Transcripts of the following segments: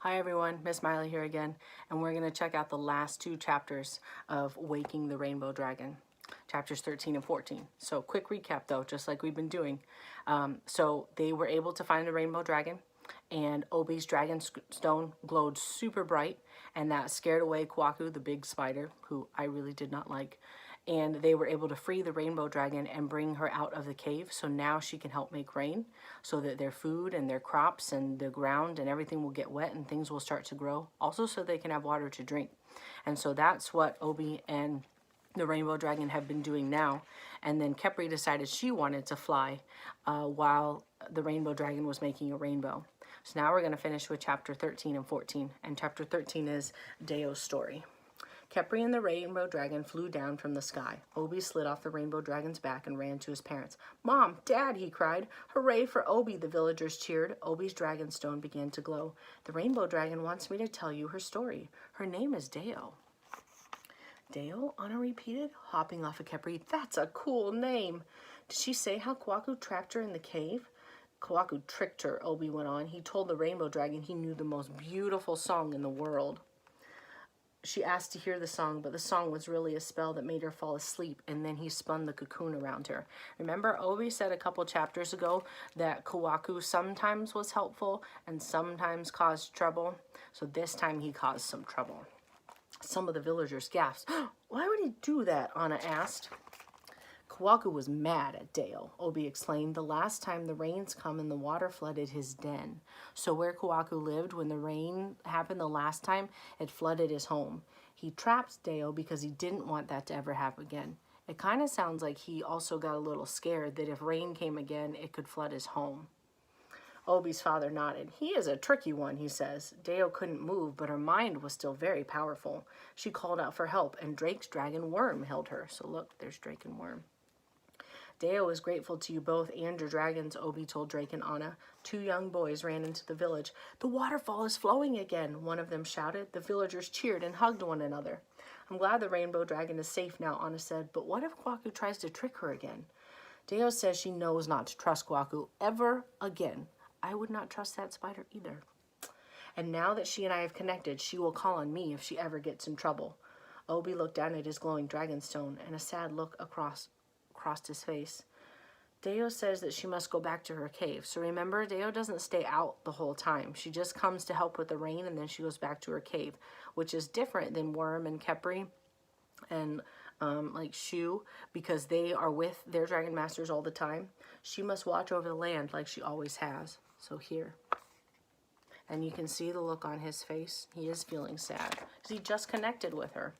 Hi everyone, Miss Miley here again, and we're going to check out the last two chapters of Waking the Rainbow Dragon, chapters 13 and 14. So quick recap though, just like we've been doing. So they were able to find the Rainbow Dragon, and Obi's dragon stone glowed super bright, and that scared away Kwaku, the big spider, who I really did not like. And they were able to free the rainbow dragon and bring her out of the cave, so now she can help make rain, so that their food and their crops and the ground and everything will get wet and things will start to grow, also so they can have water to drink. And so that's what Obi and the rainbow dragon have been doing now. And then Kepri decided she wanted to fly while the rainbow dragon was making a rainbow. So now we're going to finish with chapter 13 and 14, and chapter 13 is Dayo's story. Kepri and the rainbow dragon flew down from the sky. Obi slid off the rainbow dragon's back and ran to his parents. "Mom, Dad," he cried. "Hooray for Obi," the villagers cheered. Obi's dragon stone began to glow. "The rainbow dragon wants me to tell you her story. Her name is Dayo." "Dayo?" Anna repeated, hopping off of Kepri. "That's a cool name. Did she say how Kwaku trapped her in the cave?" "Kwaku tricked her," Obi went on. "He told the rainbow dragon he knew the most beautiful song in the world. She asked to hear the song, but the song was really a spell that made her fall asleep, and then he spun the cocoon around her." Remember, Obi said a couple chapters ago that Kwaku sometimes was helpful and sometimes caused trouble. So this time he caused some trouble. Some of the villagers gasped. "Why would he do that?" Anna asked. "Kwaku was mad at Dayo," Obi explained. "The last time the rains come and the water flooded his den. So where Kwaku lived when the rain happened the last time, it flooded his home. He trapped Dayo because he didn't want that to ever happen again. It kind of sounds like he also got a little scared that if rain came again, it could flood his home." Obi's father nodded. "He is a tricky one," he says. Dayo couldn't move, but her mind was still very powerful. She called out for help, and Drake's dragon Worm held her. So look, there's Drake and Worm. "Dayo is grateful to you both and your dragons," Obi told Drake and Anna. Two young boys ran into the village. "The waterfall is flowing again," one of them shouted. The villagers cheered and hugged one another. "I'm glad the rainbow dragon is safe now," Anna said. "But what if Kwaku tries to trick her again?" "Dayo says she knows not to trust Kwaku ever again." "I would not trust that spider either. And now that she and I have connected, she will call on me if she ever gets in trouble." Obi looked down at his glowing dragonstone, and a sad look crossed his face. "Dayo says that she must go back to her cave. So remember, Dayo doesn't stay out the whole time. She just comes to help with the rain, and then she goes back to her cave, which is different than Worm and Kepri and like Shu, because they are with their dragon masters all the time. She must watch over the land like she always has." So here. And you can see the look on his face. He is feeling sad because he just connected with her.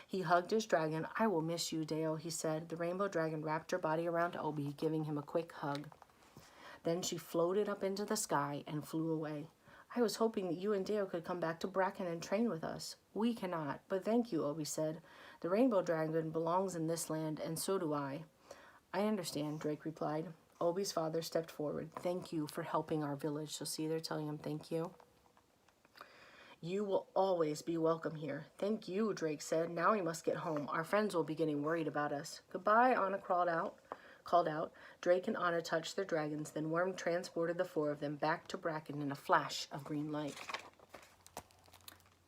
He hugged his dragon. "I will miss you, Dayo," he said. The rainbow dragon wrapped her body around Obi, giving him a quick hug. Then she floated up into the sky and flew away. "I was hoping that you and Dayo could come back to Bracken and train with us." "We cannot, but thank you," Obi said. "The rainbow dragon belongs in this land, and so do I." "I understand," Drake replied. Obi's father stepped forward. "Thank you for helping our village." So see, they're telling him thank you. "You will always be welcome here." "Thank you," Drake said. "Now we must get home. Our friends will be getting worried about us." "Goodbye," Anna called out. Drake and Anna touched their dragons, then Worm transported the four of them back to Bracken in a flash of green light.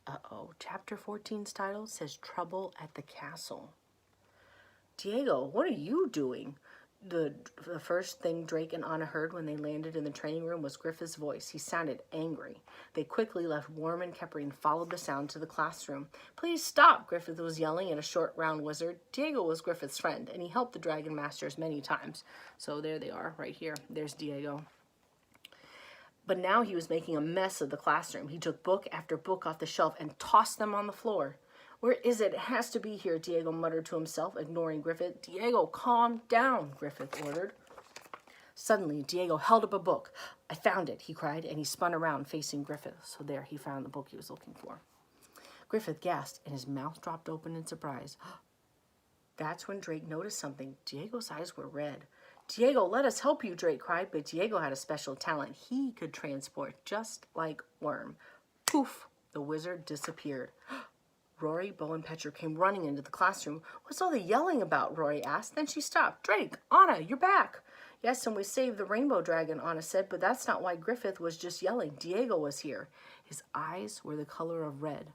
Uh-oh, chapter 14's title says Trouble at the Castle. "Diego, what are you doing?" The first thing Drake and Anna heard when they landed in the training room was Griffith's voice. He sounded angry. They quickly left Worm and Kepri and followed the sound to the classroom. "Please stop," Griffith was yelling at a short round wizard. Diego was Griffith's friend, and he helped the dragon masters many times. So there they are, right here. There's Diego. But now he was making a mess of the classroom. He took book after book off the shelf and tossed them on the floor. "Where is it? It has to be here," Diego muttered to himself, ignoring Griffith. "Diego, calm down," Griffith ordered. Suddenly, Diego held up a book. "I found it," he cried, and he spun around facing Griffith. So there, he found the book he was looking for. Griffith gasped, and his mouth dropped open in surprise. That's when Drake noticed something. Diego's eyes were red. "Diego, let us help you," Drake cried, but Diego had a special talent. He could transport just like Worm. Poof! The wizard disappeared. Rory Bowenpetcher came running into the classroom. "What's all the yelling about?" Rory asked. Then she stopped. "Drake, Anna, you're back." Yes, and we saved the rainbow dragon, Anna said, but that's not why Griffith was just yelling. Diego was here. His eyes were the color of red.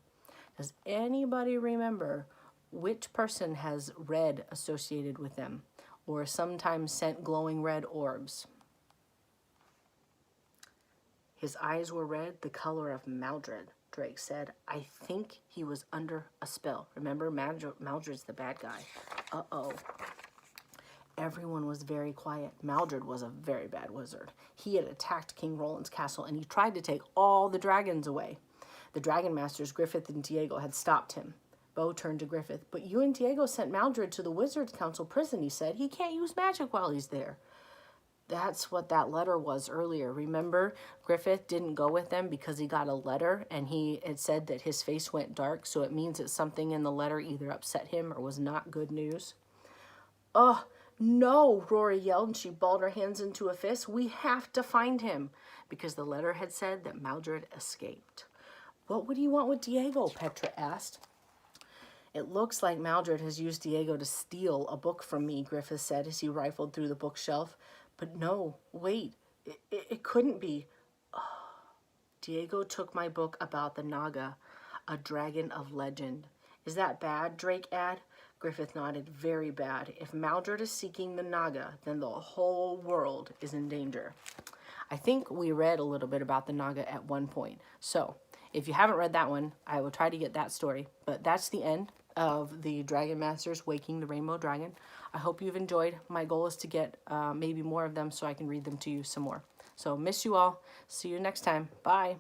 Does anybody remember which person has red associated with them, or sometimes sent glowing red orbs? His eyes were red, the color of Maldred, Drake said. I think he was under a spell. Remember, Maldred's the bad guy. Uh-oh. Everyone was very quiet. Maldred was a very bad wizard. He had attacked King Roland's castle, and he tried to take all the dragons away. The dragon masters, Griffith and Diego, had stopped him. Bo turned to Griffith. But you and Diego sent Maldred to the Wizards' Council prison, he said. He can't use magic while he's there. That's what that letter was earlier. Remember, Griffith didn't go with them because he got a letter, and it said that his face went dark, so it means that something in the letter either upset him or was not good news. Oh, no, Rory yelled, and she balled her hands into a fist. We have to find him, because the letter had said that Maldred escaped. What would you want with Diego? Petra asked. It looks like Maldred has used Diego to steal a book from me, Griffith said as he rifled through the bookshelf. But no, wait, it couldn't be. Oh, Diego took my book about the Naga, a dragon of legend. Is that bad? Drake asked. Griffith nodded. Very bad. If Maldred is seeking the Naga, then the whole world is in danger. I think we read a little bit about the Naga at one point. So, if you haven't read that one, I will try to get that story. But that's the end of the Dragon Masters Waking the Rainbow Dragon. I hope you've enjoyed. My goal is to get maybe more of them so I can read them to you some more. So, miss you all. See you next time. Bye.